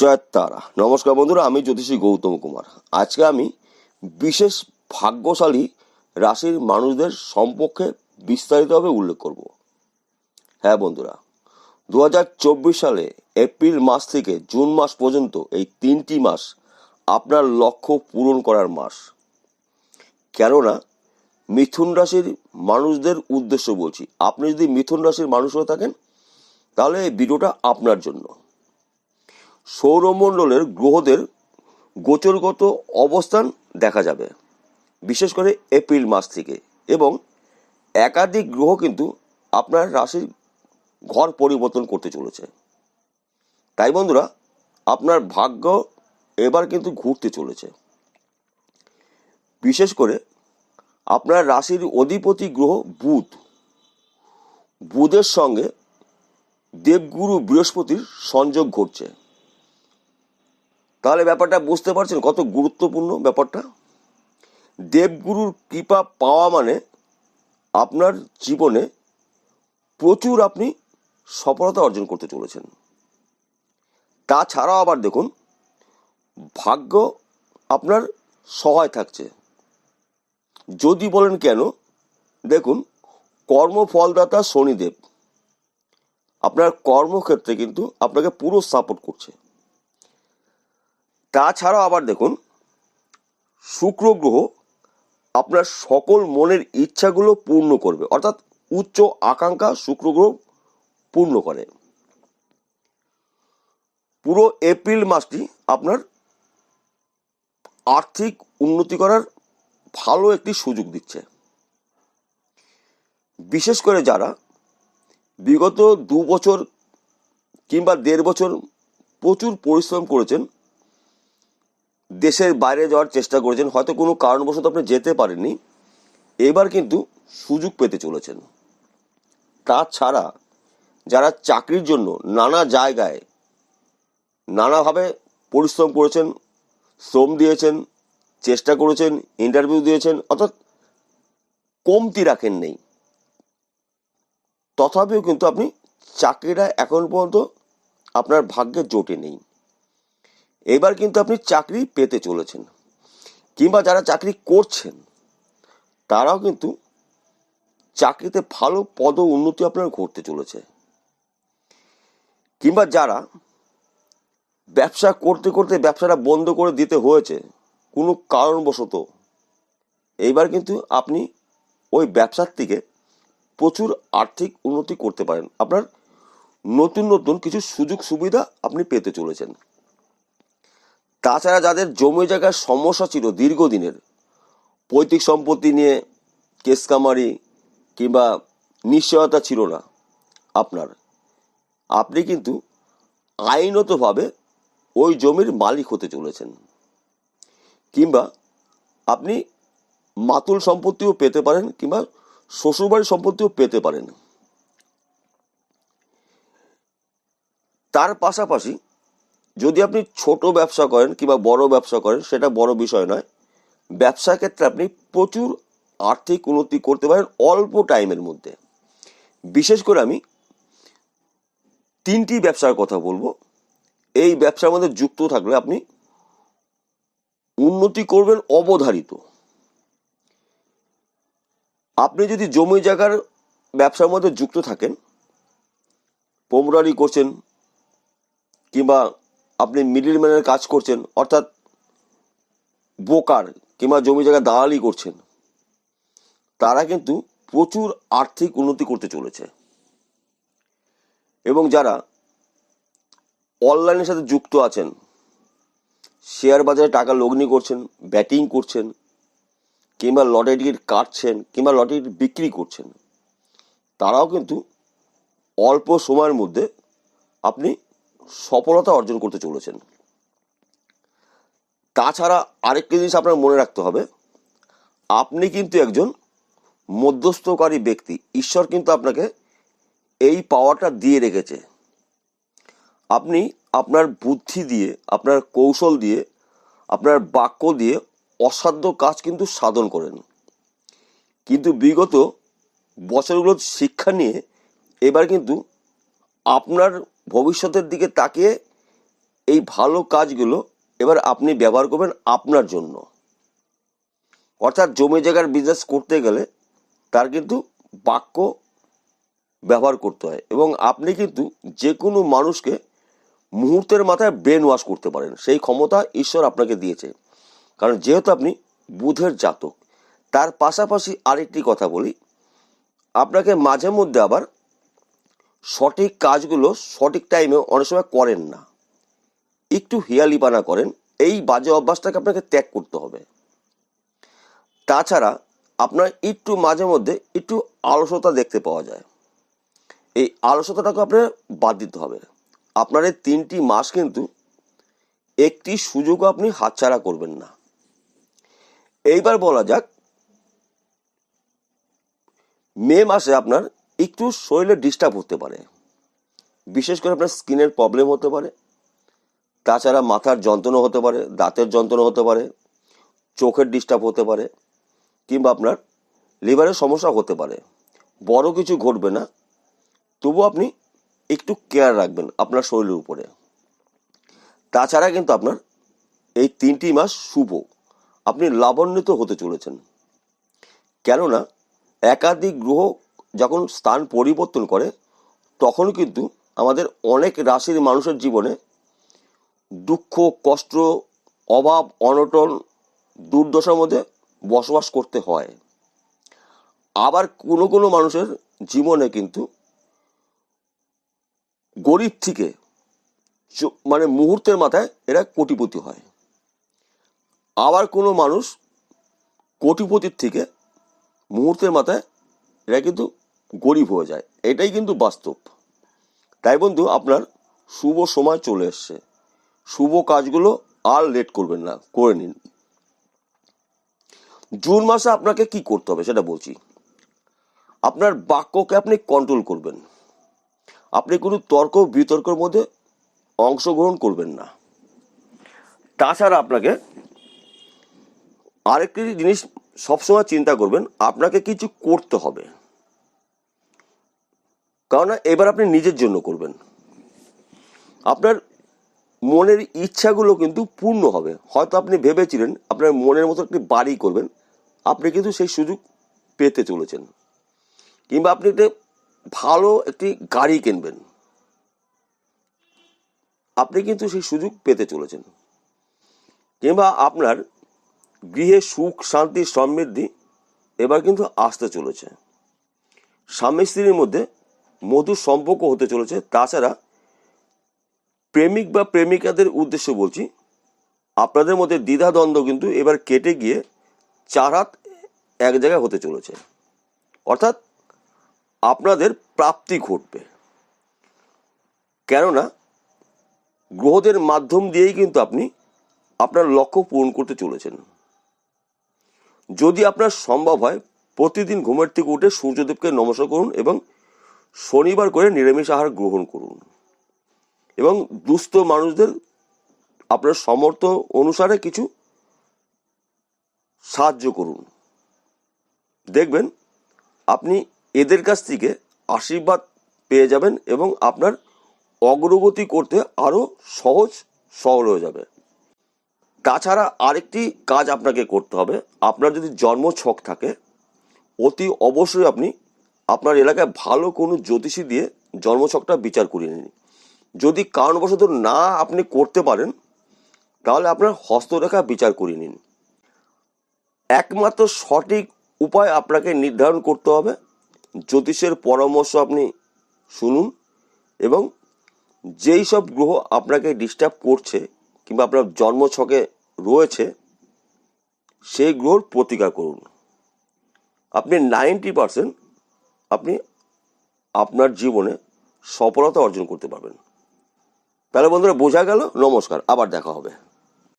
জয় তারা। নমস্কার বন্ধুরা, আমি জ্যোতিষী গৌতম কুমার। আজকে আমি বিশেষ ভাগ্যশালী রাশির মানুষদের সম্পর্কে বিস্তারিতভাবে উল্লেখ করব। হ্যাঁ বন্ধুরা, 2024 সালে এপ্রিল মাস থেকে জুন মাস পর্যন্ত এই 3টি মাস আপনার লক্ষ্য পূরণ করার মাস। কেননা মিথুন রাশির মানুষদের উদ্দেশ্য বলছি। আপনি যদি মিথুন রাশির মানুষ হয়ে থাকেন তাহলে এই ভিডিওটা আপনার জন্য। সৌরমণ্ডলের গ্রহদের গোচরগত অবস্থান দেখা যাবে বিশেষ করে এপ্রিল মাস থেকে, এবং একাধিক গ্রহ কিন্তু আপনার রাশির ঘর পরিবর্তন করতে চলেছে। তাই বন্ধুরা, আপনার ভাগ্য এবার কিন্তু ঘুরতে চলেছে। বিশেষ করে আপনার রাশির অধিপতি গ্রহ বুধের সঙ্গে দেবগুরু বৃহস্পতির সংযোগ ঘটছে। তাহলে ব্যাপারটা বুঝতে পারছেন কত গুরুত্বপূর্ণ ব্যাপারটা। দেবগুরুর কৃপা পাওয়া মানে আপনার জীবনে প্রচুর আপনি সফলতা অর্জন করতে চলেছেন। তাছাড়াও আবার দেখুন, ভাগ্য আপনার সহায় থাকছে। যদি বলেন কেন, দেখুন, কর্মফলদাতা শনিদেব আপনার কর্মক্ষেত্রে কিন্তু আপনাকে পুরো সাপোর্ট করছে। তাছাড়াও আবার দেখুন, শুক্র গ্রহ আপনার সকল মনের ইচ্ছাগুলো পূর্ণ করবে, অর্থাৎ উচ্চ আকাঙ্ক্ষা শুক্র গ্রহ পূর্ণ করে। পুরো এপ্রিল মাসটি আপনার আর্থিক উন্নতি করার ভালো একটি সুযোগ দিচ্ছে। বিশেষ করে যারা বিগত 2 বছর কিংবা 1.5 বছর প্রচুর পরিশ্রম করেছেন, দেশের বাইরে যাওয়ার চেষ্টা করেছেন, হয়তো কোনো কারণবশত আপনি যেতে পারেননি, এবার কিন্তু সুযোগ পেতে চলেছেন। তাছাড়া যারা চাকরির জন্য নানা জায়গায় নানাভাবে পরিশ্রম করেছেন, শ্রম দিয়েছেন, চেষ্টা করেছেন, ইন্টারভিউ দিয়েছেন, অর্থাৎ কমতি রাখেন নেই, তথাপিও কিন্তু আপনি চাকরিটা এখন পর্যন্ত আপনার ভাগ্যে জোটে নেই। এবার কিন্তু আপনি চাকরি পেতে চলেছেন। কিংবা যারা চাকরি করছেন তারাও কিন্তু চাকরিতে ভালো পদ উন্নতি আপনার ঘটতে চলেছে। কিংবা যারা ব্যবসা করতে করতে ব্যবসাটা বন্ধ করে দিতে হয়েছে কোনো কারণবশত, এইবার কিন্তু আপনি ওই ব্যবসার থেকে প্রচুর আর্থিক উন্নতি করতে পারেন। আপনার নতুন নতুন কিছু সুযোগ সুবিধা আপনি পেতে চলেছেন। তাছাড়া যাদের জমি জায়গার সমস্যা ছিল দীর্ঘদিনের, পৈতৃক সম্পত্তি নিয়ে কেস কামারি কিংবা নিশ্চয়তা ছিল না আপনার, আপনি কিন্তু আইনতভাবে ওই জমির মালিক হতে চলেছেন। কিংবা আপনি মাতুল সম্পত্তিও পেতে পারেন, কিংবা শ্বশুরবাড়ির সম্পত্তিও পেতে পারেন। তার পাশাপাশি যদি আপনি ছোট ব্যবসা করেন কিংবা বড় ব্যবসা করেন, সেটা বড় বিষয় নয়, ব্যবসার ক্ষেত্রে আপনি প্রচুর আর্থিক উন্নতি করতে পারেন অল্প টাইমের মধ্যে। বিশেষ করে আমি 3টি ব্যবসার কথা বলবো। এই ব্যবসার মধ্যে যুক্ত থাকলে আপনি উন্নতি করবেন অবধারিত। আপনি যদি জমি জায়গার ব্যবসার মধ্যে যুক্ত থাকেন, পোমরারি করছেন, কিংবা আপনি মিডলম্যানের কাজ করছেন, অর্থাৎ ব্রোকার কিংবা জমি জায়গা দালালি করছেন, তারা কিন্তু প্রচুর আর্থিক উন্নতি করতে চলেছে। এবং যারা অনলাইনের সাথে যুক্ত আছেন, শেয়ার বাজারে টাকা লগ্নি করছেন, ব্যাটিং করছেন, কিংবা লটারি টিকিট কাটছেন, কিংবা লটারি বিক্রি করছেন, তারাও কিন্তু অল্প সময়ের মধ্যে আপনি সফলতা অর্জন করতে চলেছেন। তাছাড়া আরেকটি জিনিস আপনার মনে রাখতে হবে, আপনি কিন্তু একজন মধ্যস্থকারী ব্যক্তি। ঈশ্বর কিন্তু আপনাকে এই পাওয়ারটা দিয়ে রেখেছে। আপনি আপনার বুদ্ধি দিয়ে, আপনার কৌশল দিয়ে, আপনার বাক্য দিয়ে অসাধ্য কাজ কিন্তু সাধন করেন। কিন্তু বিগত বছরগুলোর শিক্ষা নিয়ে এবার কিন্তু আপনার ভবিষ্যতের দিকে তাকিয়ে এই ভালো কাজগুলো এবার আপনি ব্যবহার করবেন আপনার জন্য। অর্থাৎ জমি জায়গার বিজনেস করতে গেলে তার কিন্তু বাক্য ব্যবহার করতে হয়, এবং আপনি কিন্তু যে কোনো মানুষকে মুহূর্তের মাথায় ব্রেন ওয়াশ করতে পারেন, সেই ক্ষমতা ঈশ্বর আপনাকে দিয়েছে। কারণ যেহেতু আপনি বুধের জাতক। তার পাশাপাশি আরেকটি কথা বলি, আপনাকে মাঝে মধ্যে আবার সঠিক কাজগুলো সঠিক টাইমে অনেক সময় করেন না, একটু হিয়ালিপানা করেন। এই বাজে অভ্যাসটাকে আপনাকে ত্যাগ করতে হবে। তাছাড়া আপনার একটু মাঝে মধ্যে একটু আলসতা দেখতে পাওয়া যায়, এই আলসতাটাকে আপনার বাদ দিতে হবে। আপনার এই 3টি মাস কিন্তু একটি সুযোগও আপনি হাতছাড়া করবেন না। এইবার বলা যাক, মে মাসে আপনার একটু শরীরে ডিস্টার্ব হতে পারে, বিশেষ করে আপনার স্কিনের প্রবলেম হতে পারে। তাছাড়া মাথার যন্ত্রণা হতে পারে, দাঁতের যন্ত্রণা হতে পারে, চোখের ডিস্টার্ব হতে পারে, কিংবা আপনার লিভারের সমস্যা হতে পারে। বড় কিছু ঘটবে না, তবু আপনি একটু কেয়ার রাখবেন আপনার শরীরের উপরে। তাছাড়া কিন্তু আপনার এই 3টি মাস শুভ, আপনি লাভান্বিত হতে চলেছেন। কেননা একাধিক গ্রহ যখন স্থান পরিবর্তন করে, তখন কিন্তু আমাদের অনেক রাশির মানুষের জীবনে দুঃখ, কষ্ট, অভাব, অনটন, দুর্দশার মধ্যে বসবাস করতে হয়। আবার কোনো কোনো মানুষের জীবনে কিন্তু গরিব থেকে মানে মুহূর্তের মাথায় এরা কোটিপতি হয়। আবার কোনো মানুষ কোটিপতির থেকে মুহূর্তের মাথায় এরা কিন্তু গরিব হয়ে যায়। এটাই কিন্তু বাস্তব। তাই বন্ধু, আপনার শুভ সময় চলে এসছে। শুভ কাজগুলো আর লেট করবেন না, করে নিন। জুন মাসে আপনাকে কি করতে হবে সেটা বলছি। আপনার বাক্যকে আপনি কন্ট্রোল করবেন। আপনি কোনো তর্ক বিতর্কের মধ্যে অংশগ্রহণ করবেন না। তাছাড়া আপনাকে আরেকটি জিনিস সবসময় চিন্তা করবেন, আপনাকে কিছু করতে হবে। কারণ এবার আপনি নিজের জন্য করবেন। আপনার মনের ইচ্ছাগুলো কিন্তু পূর্ণ হবে। হয়তো আপনি ভেবেছিলেন আপনার মনের মতো একটি বাড়ি করবেন, আপনি কিন্তু সেই সুযোগ পেতে চলেছেন। কিংবা আপনি একটি ভালো একটি গাড়ি কিনবেন, আপনি কিন্তু সেই সুযোগ পেতে চলেছেন। কিংবা আপনার গৃহে সুখ, শান্তি, সমৃদ্ধি এবার কিন্তু আসতে চলেছে। স্বামী স্ত্রীর মধ্যে মধুর সম্পর্ক হতে চলেছে। তাছাড়া প্রেমিক বা প্রেমিকাদের উদ্দেশ্যে বলছি, আপনাদের মধ্যে দ্বিধাদ্বন্দ্ব কিন্তু এবার কেটে গিয়ে 4 হাত এক জায়গায় হতে চলেছে। অর্থাৎ আপনাদের প্রাপ্তি ঘটবে। কেননা গ্রহদের মাধ্যম দিয়েই কিন্তু আপনি আপনার লক্ষ্য পূরণ করতে চলেছেন। যদি আপনার সম্ভব হয়, প্রতিদিন ঘুমের থেকে উঠে সূর্যদেবকে নমস্কার করুন এবং শনিবার করে নিরামিষ আহার গ্রহণ করুন, এবং দুস্থ মানুষদের আপনার সামর্থ্য অনুসারে কিছু সাহায্য করুন। দেখবেন আপনি এদের কাছ থেকে আশীর্বাদ পেয়ে যাবেন এবং আপনার অগ্রগতি করতে আরও সরল হয়ে যাবে। তাছাড়া আরেকটি কাজ আপনাকে করতে হবে। আপনার যদি জন্মছক থাকে, অতি অবশ্যই আপনি আপনার এলাকায় ভালো কোনো জ্যোতিষী দিয়ে জন্মছকটা বিচার করিয়ে নিন। যদি কারণবশত না আপনি করতে পারেন, তাহলে আপনার হস্তরেখা বিচার করিয়ে নিন। একমাত্র সঠিক উপায় আপনাকে নির্ধারণ করতে হবে। জ্যোতিষের পরামর্শ আপনি শুনুন, এবং যেই সব গ্রহ আপনাকে ডিস্টার্ব করছে কিংবা আপনার জন্মছকে রয়েছে, সেই গ্রহর প্রতিকার করুন। আপনি 90% আপনি আপনার জীবনে সফলতা অর্জন করতে পারবেন। তাহলে বন্ধুরা, বোঝা গেল। নমস্কার, আবার দেখা হবে।